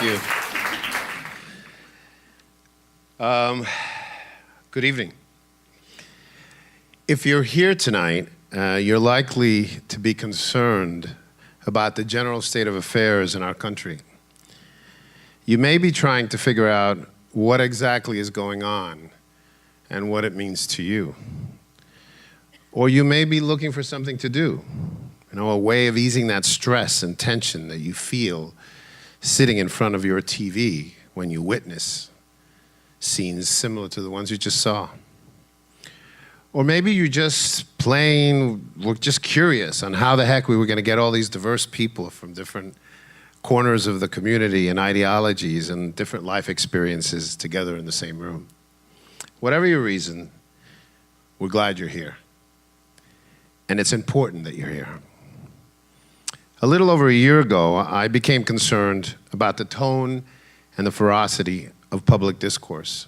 Thank you. Good evening. If you're here tonight, you're likely to be concerned about the general state of affairs in our country. You may be trying to figure out what exactly is going on and what it means to you. Or you may be looking for something to do, a way of easing that stress and tension that you feel sitting in front of your TV when you witness scenes similar to the ones you just saw. Or maybe you just were just curious on how the heck we were going to get all these diverse people from different corners of the community and ideologies and different life experiences together in the same room. Whatever your reason, we're glad you're here. And it's important that you're here. A little over a year ago, I became concerned about the tone and the ferocity of public discourse.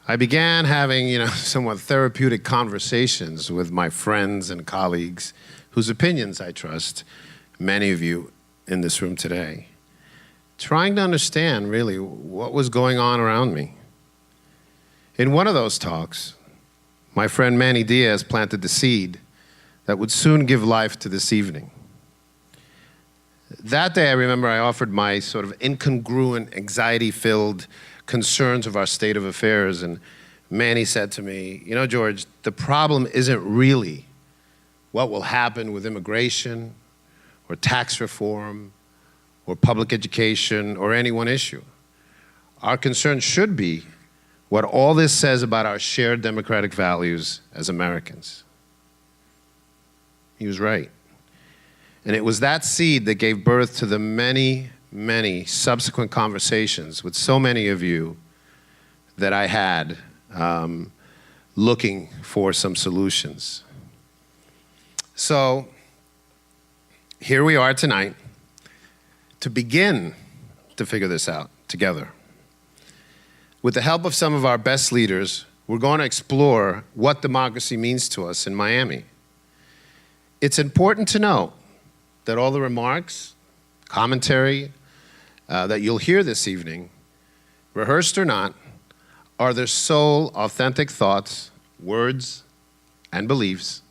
I began having, somewhat therapeutic conversations with my friends and colleagues whose opinions I trust, many of you in this room today, trying to understand really what was going on around me. In one of those talks, my friend Manny Diaz planted the seed that would soon give life to this evening. That day, I remember I offered my sort of incongruent, anxiety-filled concerns of our state of affairs, and Manny said to me, George, the problem isn't really what will happen with immigration or tax reform or public education or any one issue. Our concern should be what all this says about our shared democratic values as Americans. He was right. And it was that seed that gave birth to the many, many subsequent conversations with so many of you that I had looking for some solutions. So here we are tonight to begin to figure this out together. With the help of some of our best leaders, we're going to explore what democracy means to us in Miami. It's important to know that all the remarks, commentary that you'll hear this evening, rehearsed or not, are the sole authentic thoughts, words, and beliefs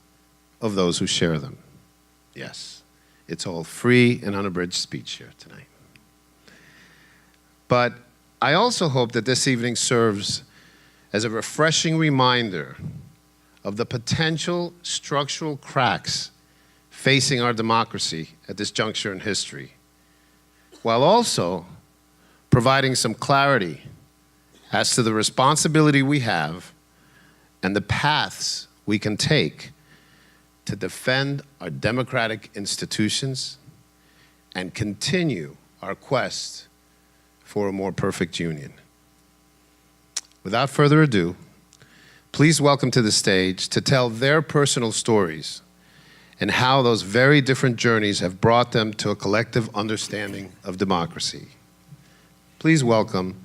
of those who share them. Yes, it's all free and unabridged speech here tonight. But I also hope that this evening serves as a refreshing reminder of the potential structural cracks facing our democracy at this juncture in history, while also providing some clarity as to the responsibility we have and the paths we can take to defend our democratic institutions and continue our quest for a more perfect union. Without further ado, please welcome to the stage to tell their personal stories and how those very different journeys have brought them to a collective understanding of democracy. Please welcome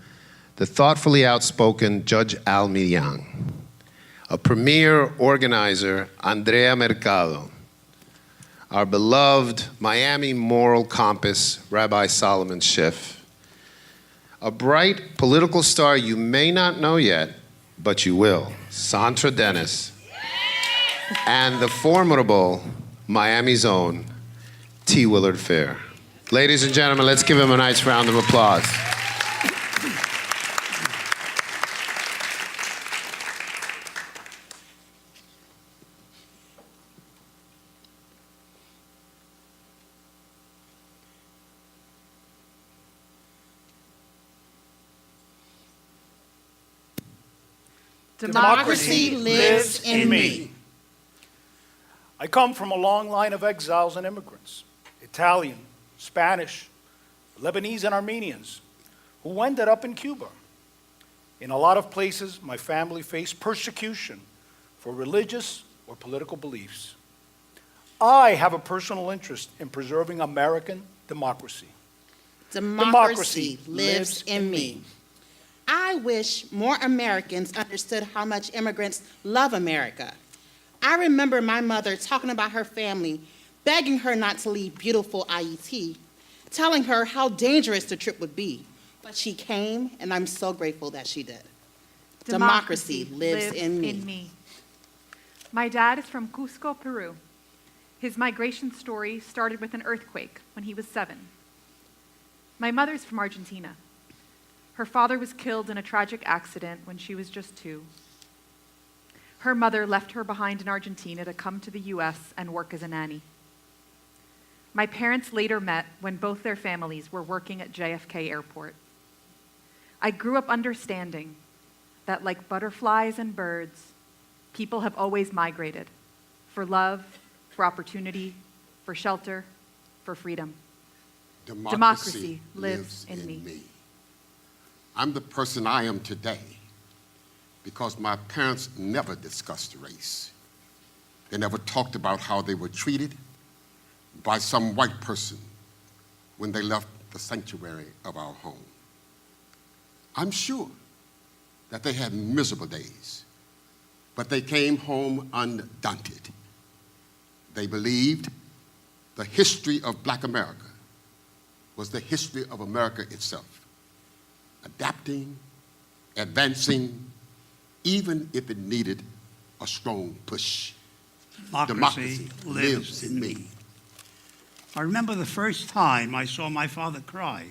the thoughtfully outspoken Judge Al Millán, a premier organizer, Andrea Mercado, our beloved Miami moral compass, Rabbi Solomon Schiff, a bright political star you may not know yet, but you will, Sandra Dennis, and the formidable Miami's own T. Willard Fair. Ladies and gentlemen, let's give him a nice round of applause. Democracy lives in me. I come from a long line of exiles and immigrants, Italian, Spanish, Lebanese, and Armenians, who ended up in Cuba. In a lot of places, my family faced persecution for religious or political beliefs. I have a personal interest in preserving American democracy. Democracy lives in me. I wish more Americans understood how much immigrants love America. I remember my mother talking about her family, begging her not to leave beautiful IET telling her how dangerous the trip would be. But she came, and I'm so grateful that she did. Democracy lives in me. My dad is from Cusco, Peru. His migration story started with an earthquake when he was 7. My mother's from Argentina. Her father was killed in a tragic accident when she was just 2. Her mother left her behind in Argentina to come to the US and work as a nanny. My parents later met when both their families were working at JFK Airport. I grew up understanding that, like butterflies and birds, people have always migrated for love, for opportunity, for shelter, for freedom. Democracy lives in me. I'm the person I am today because my parents never discussed race. They never talked about how they were treated by some white person when they left the sanctuary of our home. I'm sure that they had miserable days, but they came home undaunted. They believed the history of Black America was the history of America itself, adapting, advancing, even if it needed a strong push. Democracy lives in me. I remember the first time I saw my father cry.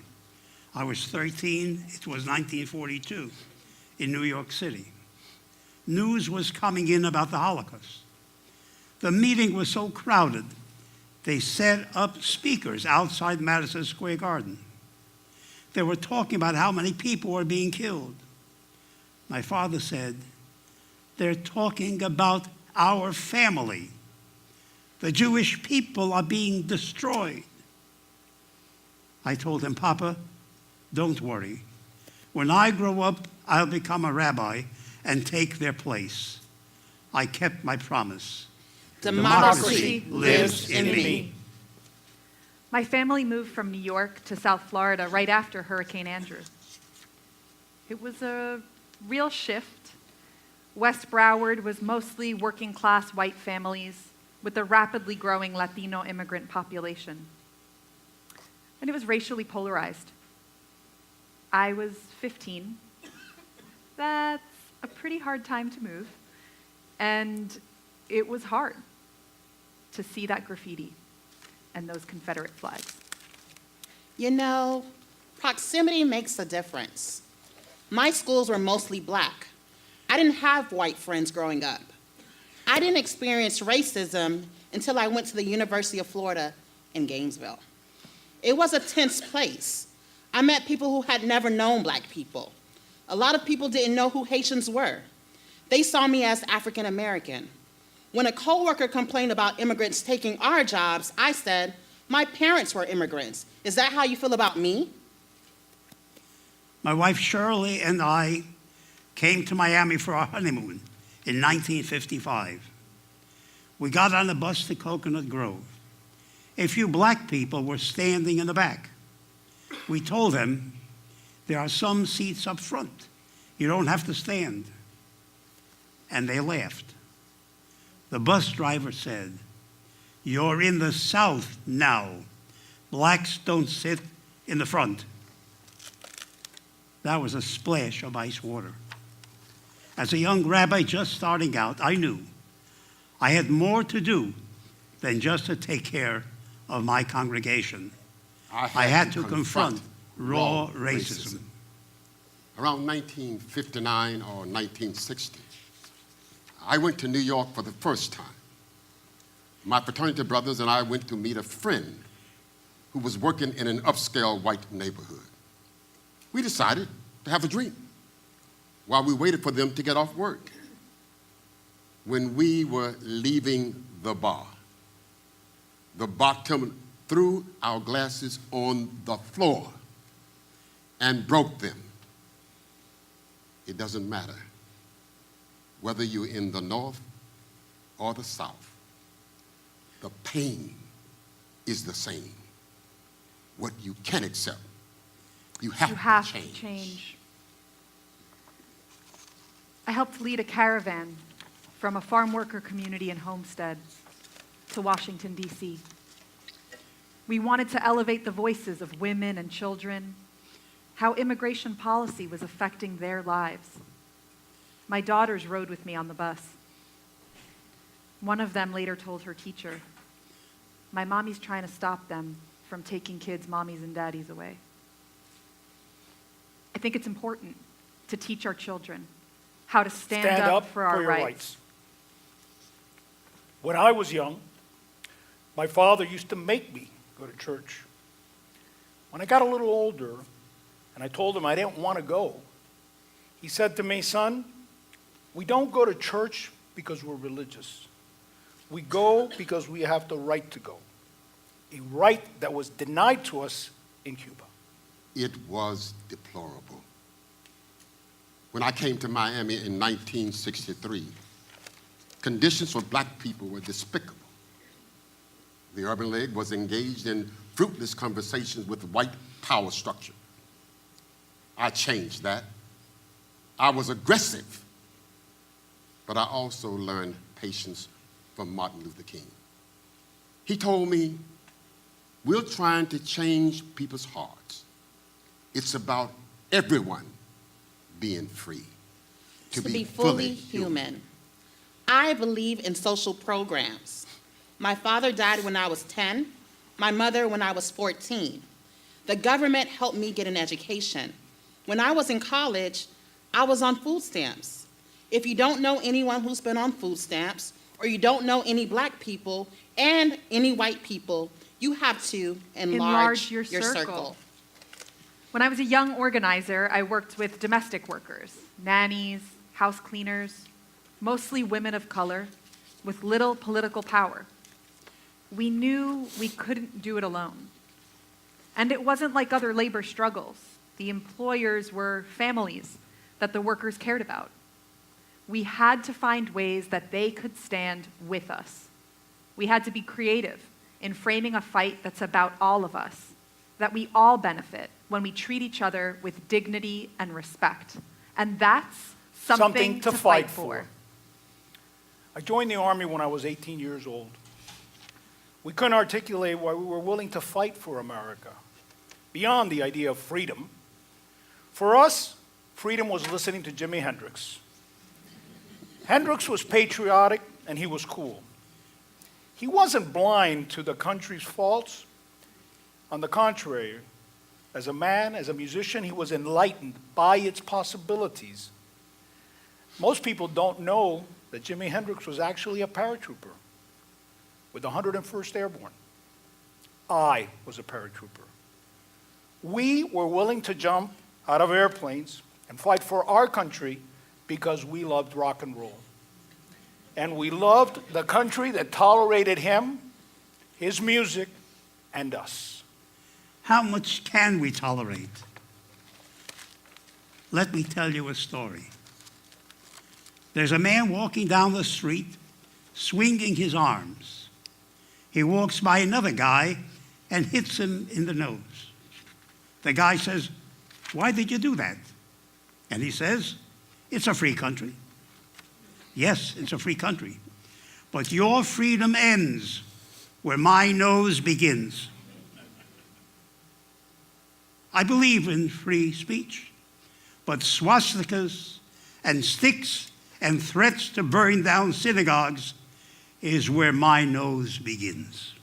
I was 13, it was 1942, in New York City. News was coming in about the Holocaust. The meeting was so crowded, they set up speakers outside Madison Square Garden. They were talking about how many people were being killed. My father said, "They're talking about our family. The Jewish people are being destroyed." I told him, "Papa, don't worry. When I grow up, I'll become a rabbi and take their place." I kept my promise. Democracy lives in me. My family moved from New York to South Florida right after Hurricane Andrew. It was a real shift. West Broward was mostly working-class white families with a rapidly growing Latino immigrant population. And it was racially polarized. I was 15. That's a pretty hard time to move. And it was hard to see that graffiti and those Confederate flags. You know, proximity makes a difference. My schools were mostly Black. I didn't have white friends growing up. I didn't experience racism until I went to the University of Florida in Gainesville. It was a tense place. I met people who had never known Black people. A lot of people didn't know who Haitians were. They saw me as African American. When a coworker complained about immigrants taking our jobs, I said, "My parents were immigrants. Is that how you feel about me?" My wife Shirley and I came to Miami for our honeymoon in 1955. We got on a bus to Coconut Grove. A few Black people were standing in the back. We told them, "There are some seats up front. You don't have to stand." And they laughed. The bus driver said, "You're in the South now. Blacks don't sit in the front." That was a splash of ice water. As a young rabbi just starting out, I knew I had more to do than just to take care of my congregation. I had to confront raw racism. Around 1959 or 1960, I went to New York for the first time. My fraternity brothers and I went to meet a friend who was working in an upscale white neighborhood. We decided to have a drink while we waited for them to get off work. When we were leaving the bartender threw our glasses on the floor and broke them. It doesn't matter whether you're in the North or the South. The pain is the same. What you can accept, you have to change. I helped lead a caravan from a farm worker community in Homestead to Washington, D.C. We wanted to elevate the voices of women and children, how immigration policy was affecting their lives. My daughters rode with me on the bus. One of them later told her teacher, "My mommy's trying to stop them from taking kids' mommies and daddies away." I think it's important to teach our children how to stand up for our your rights. When I was young, my father used to make me go to church. When I got a little older and I told him I didn't want to go, he said to me, "Son, we don't go to church because we're religious. We go because we have the right to go, a right that was denied to us in Cuba." It was deplorable. When I came to Miami in 1963, conditions for black people were despicable. The Urban League was engaged in fruitless conversations with white power structure. I changed that. I was aggressive, but I also learned patience from Martin Luther King. He told me, "We're trying to change people's hearts. It's about everyone being free, to be fully human. I believe in social programs. My father died when I was 10, my mother when I was 14. The government helped me get an education. When I was in college, I was on food stamps. If you don't know anyone who's been on food stamps, or you don't know any black people and any white people, you have to enlarge your your circle. When I was a young organizer, I worked with domestic workers, nannies, house cleaners, mostly women of color, with little political power. We knew we couldn't do it alone. And it wasn't like other labor struggles. The employers were families that the workers cared about. We had to find ways that they could stand with us. We had to be creative in framing a fight that's about all of us, that we all benefit when we treat each other with dignity and respect. And that's something to fight for. I joined the Army when I was 18 years old. We couldn't articulate why we were willing to fight for America, beyond the idea of freedom. For us, freedom was listening to Jimi Hendrix. Hendrix was patriotic and he was cool. He wasn't blind to the country's faults. On the contrary, as a man, as a musician, he was enlightened by its possibilities. Most people don't know that Jimi Hendrix was actually a paratrooper with the 101st Airborne. I was a paratrooper. We were willing to jump out of airplanes and fight for our country because we loved rock and roll. And we loved the country that tolerated him, his music, and us. How much can we tolerate? Let me tell you a story. There's a man walking down the street, swinging his arms. He walks by another guy and hits him in the nose. The guy says, "Why did you do that?" And he says, "It's a free country." Yes, it's a free country. But your freedom ends where my nose begins. I believe in free speech, but swastikas and sticks and threats to burn down synagogues is where my nose begins.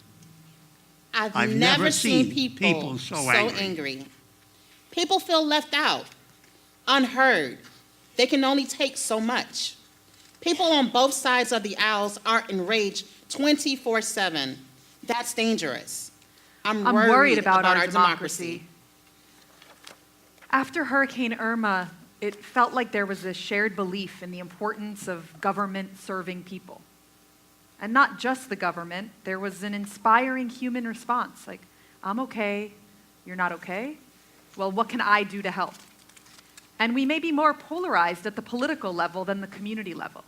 I've never seen people so angry. People feel left out, unheard. They can only take so much. People on both sides of the aisles are enraged 24/7. That's dangerous. I'm worried about our democracy. After Hurricane Irma, it felt like there was a shared belief in the importance of government serving people. And not just the government, there was an inspiring human response, like, "I'm okay, you're not okay? Well, what can I do to help?" And we may be more polarized at the political level than the community level.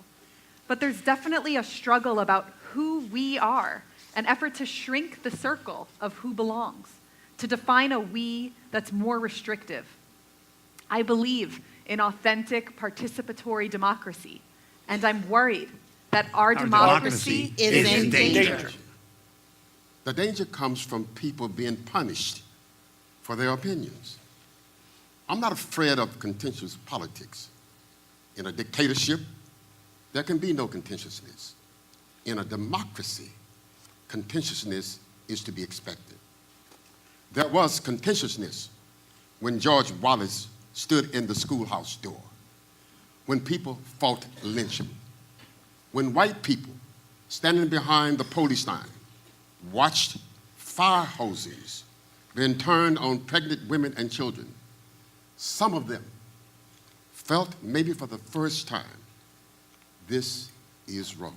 But there's definitely a struggle about who we are, an effort to shrink the circle of who belongs, to define a we that's more restrictive. I believe in authentic, participatory democracy, and I'm worried that our democracy is in danger. The danger comes from people being punished for their opinions. I'm not afraid of contentious politics. In a dictatorship, there can be no contentiousness. In a democracy, contentiousness is to be expected. There was contentiousness when George Wallace stood in the schoolhouse door, when people fought lynching, when white people standing behind the police line watched fire hoses being turned on pregnant women and children. Some of them felt, maybe for the first time, this is wrong.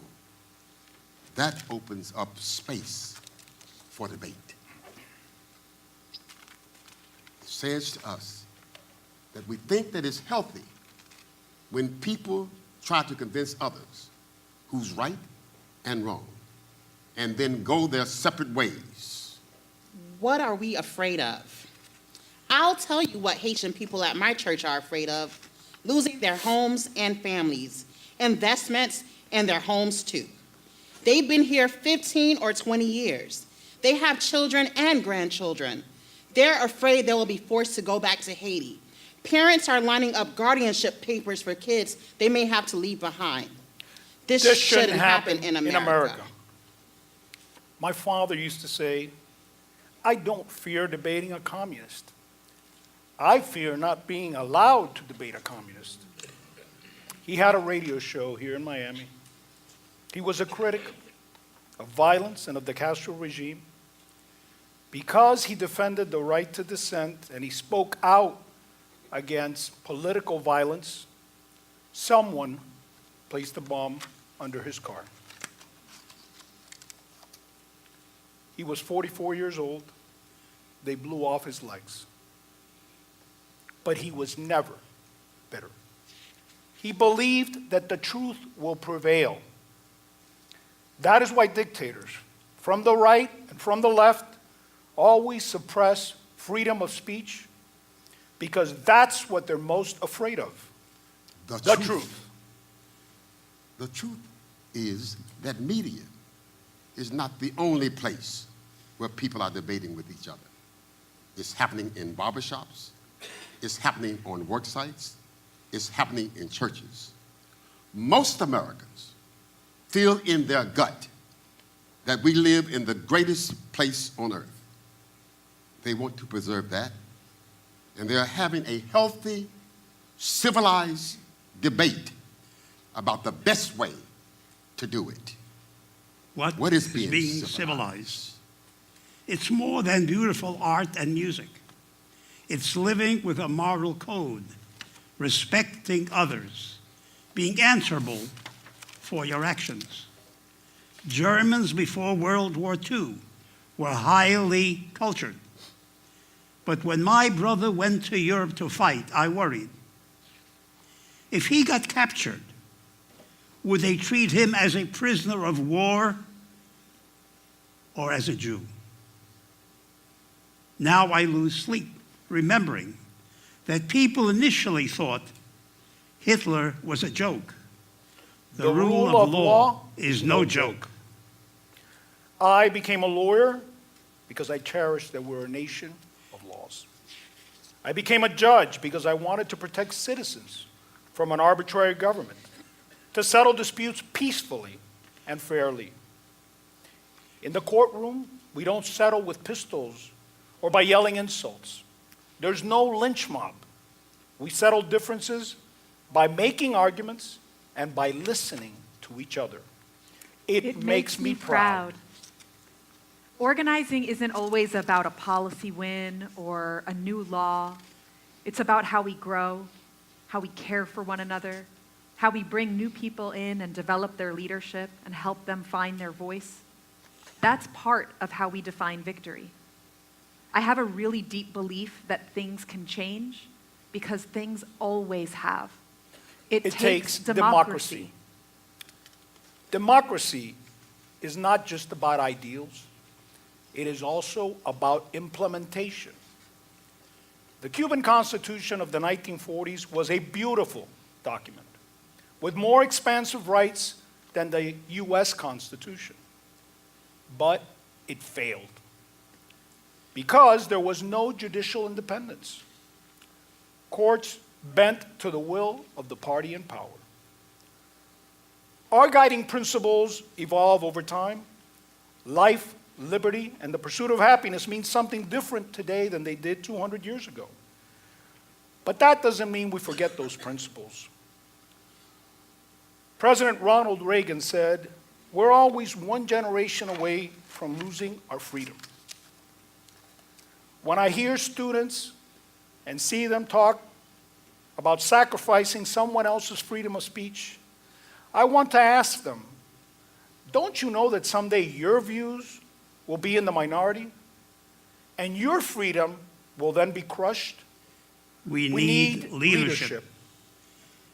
That opens up space for debate. It says to us that we think that it's healthy when people try to convince others who's right and wrong, and then go their separate ways. What are we afraid of? I'll tell you what Haitian people at my church are afraid of: losing their homes and families, investments, and their homes too. They've been here 15 or 20 years. They have children and grandchildren. They're afraid they will be forced to go back to Haiti. Parents are lining up guardianship papers for kids they may have to leave behind. This shouldn't happen in America. My father used to say, I don't fear debating a communist. I fear not being allowed to debate a communist. He had a radio show here in Miami. He was a critic of violence and of the Castro regime. Because he defended the right to dissent and he spoke out against political violence, someone placed a bomb under his car. He was 44 years old. They blew off his legs. But he was never bitter. He believed that the truth will prevail. That is why dictators, from the right and from the left, always suppress freedom of speech, because that's what they're most afraid of. The truth. The truth is that media is not the only place where people are debating with each other. It's happening in barbershops. It's happening on work sites. It's happening in churches. Most Americans feel in their gut that we live in the greatest place on earth. They want to preserve that, and they're having a healthy, civilized debate about the best way to do it. What is being civilized? It's more than beautiful art and music. It's living with a moral code, respecting others, being answerable for your actions. Germans before World War II were highly cultured. But when my brother went to Europe to fight, I worried. If he got captured, would they treat him as a prisoner of war or as a Jew? Now I lose sleep, remembering that people initially thought Hitler was a joke. The rule of law is no joke. I became a lawyer because I cherished that we're a nation of laws. I became a judge because I wanted to protect citizens from an arbitrary government, to settle disputes peacefully and fairly. In the courtroom, we don't settle with pistols or by yelling insults. There's no lynch mob. We settle differences by making arguments and by listening to each other. It makes me proud. Organizing isn't always about a policy win or a new law. It's about how we grow, how we care for one another, how we bring new people in and develop their leadership and help them find their voice. That's part of how we define victory. I have a really deep belief that things can change because things always have. It takes democracy. Democracy is not just about ideals. It is also about implementation. The Cuban Constitution of the 1940s was a beautiful document with more expansive rights than the U.S. Constitution. But it failed because there was no judicial independence. Courts bent to the will of the party in power. Our guiding principles evolve over time. Life, liberty, and the pursuit of happiness mean something different today than they did 200 years ago. But that doesn't mean we forget those principles. President Ronald Reagan said, "We're always one generation away from losing our freedom." When I hear students and see them talk about sacrificing someone else's freedom of speech, I want to ask them, don't you know that someday your views will be in the minority and your freedom will then be crushed? We need leadership.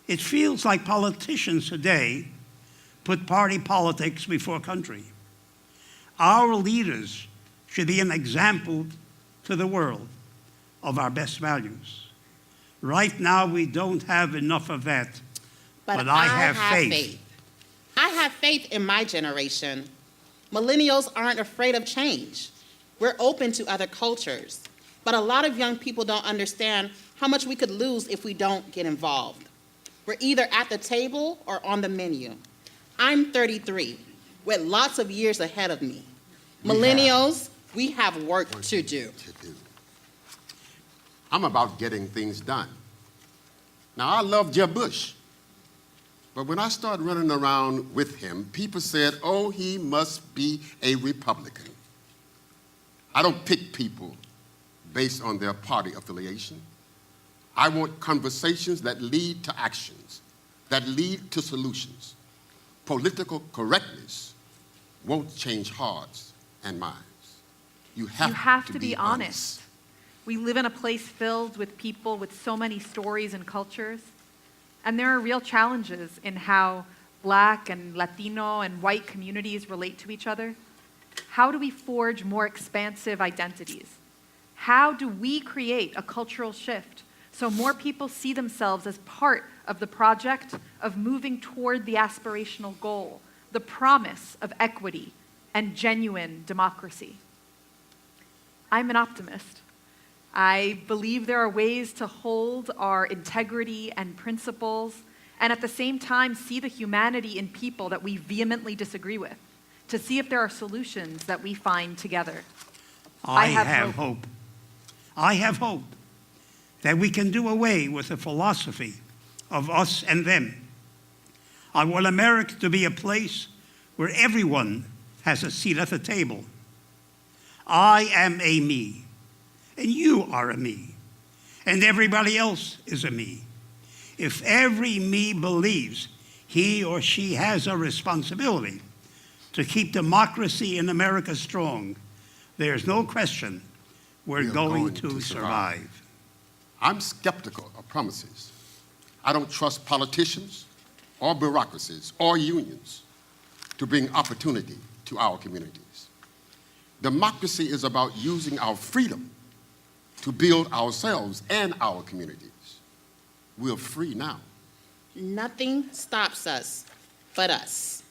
It feels like politicians today put party politics before country. Our leaders should be an example to the world of our best values. Right now, we don't have enough of that, but I have faith. I have faith in my generation. Millennials aren't afraid of change. We're open to other cultures, but a lot of young people don't understand how much we could lose if we don't get involved. We're either at the table or on the menu. I'm 33, with lots of years ahead of me. Millennials, we have work to do. I'm about getting things done. Now, I love Jeb Bush, but when I started running around with him, people said, oh, he must be a Republican. I don't pick people based on their party affiliation. I want conversations that lead to actions, that lead to solutions. Political correctness won't change hearts and minds. You have to be honest. We live in a place filled with people with so many stories and cultures, and there are real challenges in how Black and Latino and white communities relate to each other. How do we forge more expansive identities? How do we create a cultural shift so more people see themselves as part of the project of moving toward the aspirational goal, the promise of equity and genuine democracy? I'm an optimist. I believe there are ways to hold our integrity and principles and at the same time see the humanity in people that we vehemently disagree with, to see if there are solutions that we find together. I have hope. I have hope that we can do away with the philosophy of us and them. I want America to be a place where everyone has a seat at the table. I am a me, and you are a me, and everybody else is a me. If every me believes he or she has a responsibility to keep democracy in America strong, there's no question we're going to survive. I'm skeptical of promises. I don't trust politicians or bureaucracies or unions to bring opportunity to our communities. Democracy is about using our freedom to build ourselves and our communities. We're free now. Nothing stops us but us.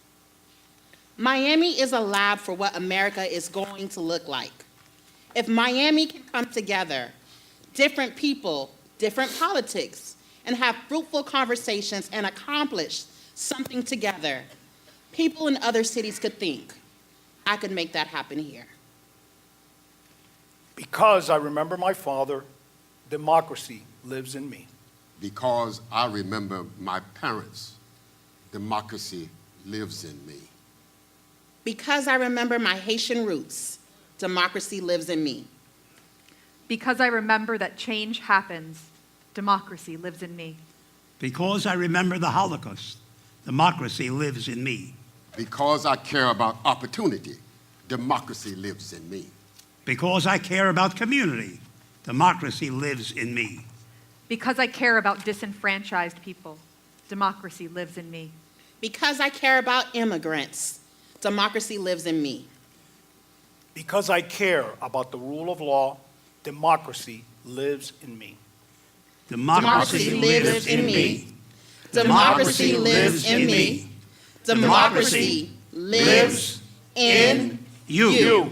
Miami is a lab for what America is going to look like. If Miami can come together, different people, different politics, and have fruitful conversations and accomplish something together, people in other cities could think, I could make that happen here. Because I remember my father, democracy lives in me. Because I remember my parents, democracy lives in me. Because I remember my Haitian roots, democracy lives in me. Because I remember that change happens, democracy lives in me. Because I remember the Holocaust, democracy lives in me. Because I care about opportunity, democracy lives in me. Because I care about community, democracy lives in me. Because I care about disenfranchised people, democracy lives in me. Because I care about immigrants, democracy lives in me. Because I care about the rule of law, democracy lives in me. Democracy lives in me. Democracy lives in me. Democracy lives in you.